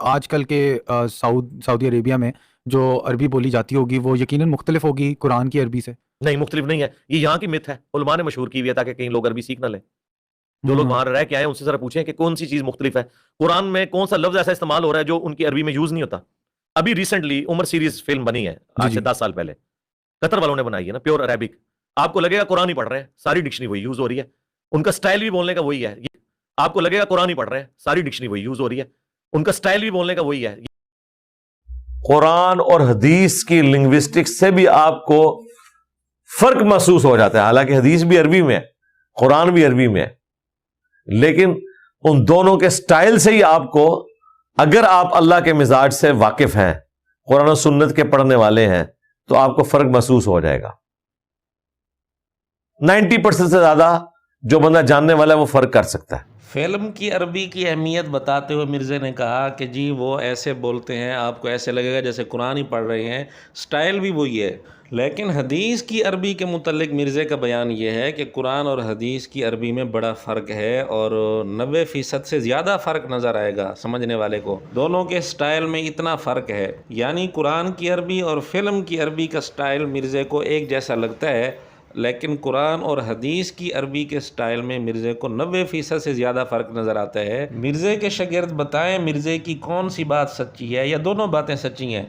آج کل کے سعودی عربیہ میں جو عربی بولی جاتی ہوگی وہ یقیناً مختلف ہوگی قرآن کی عربی سے؟ نہیں، مختلف نہیں ہے، یہ یہاں کی مت ہے، علماء نے مشہور کی ہوئی ہے تاکہ کہیں لوگ عربی سیکھ نہ لیں. جو لوگ وہاں رہ کے آئے ہیں ان سے ذرا پوچھیں کہ کون سی چیز مختلف ہے، قرآن میں کون سا لفظ ایسا استعمال ہو رہا ہے جو ان کی عربی میں یوز نہیں ہوتا. ابھی ریسنٹلی عمر سیریز فلم بنی ہے جی آج سے جی 10 سال پہلے، قطر والوں نے بنائی ہے نا، پیور عربک. آپ کو لگے گا قرآن ہی پڑھ رہے ہیں، ساری ڈکشنری وہی یوز ہو رہی ہے. ان کا سٹائل بھی بولنے کا وہی ہے. آپ کو لگے گا قرآن ہی پڑھ رہے ہیں، ساری ڈکشنری وہی یوز ہو رہی ہے. ان کا سٹائل بھی بولنے کا وہی ہے. قرآن اور حدیث کی لنگوسٹکس سے بھی آپ کو فرق محسوس ہو جاتا ہے. حالانکہ حدیث بھی عربی میں ہے، قرآن بھی عربی میں ہے، لیکن ان دونوں کے سٹائل سے ہی آپ کو، اگر آپ اللہ کے مزاج سے واقف ہیں، قرآن و سنت کے پڑھنے والے ہیں، تو آپ کو فرق محسوس ہو جائے گا. 90% سے زیادہ جو بندہ جاننے والا ہے وہ فرق کر سکتا ہے. فلم کی عربی کی اہمیت بتاتے ہوئے مرزا نے کہا کہ جی وہ ایسے بولتے ہیں، آپ کو ایسے لگے گا جیسے قرآن ہی پڑھ رہے ہیں، سٹائل بھی وہی ہے. لیکن حدیث کی عربی کے متعلق مرزا کا بیان یہ ہے کہ قرآن اور حدیث کی عربی میں بڑا فرق ہے، اور 90% سے زیادہ فرق نظر آئے گا سمجھنے والے کو. دونوں کے سٹائل میں اتنا فرق ہے، یعنی قرآن کی عربی اور فلم کی عربی کا سٹائل مرزا کو ایک جیسا لگتا ہے، لیکن قرآن اور حدیث کی عربی کے سٹائل میں مرزا کو 90% سے زیادہ فرق نظر آتا ہے. مرزا کے شاگرد بتائیں مرزا کی کون سی بات سچی ہے یا دونوں باتیں سچی ہیں؟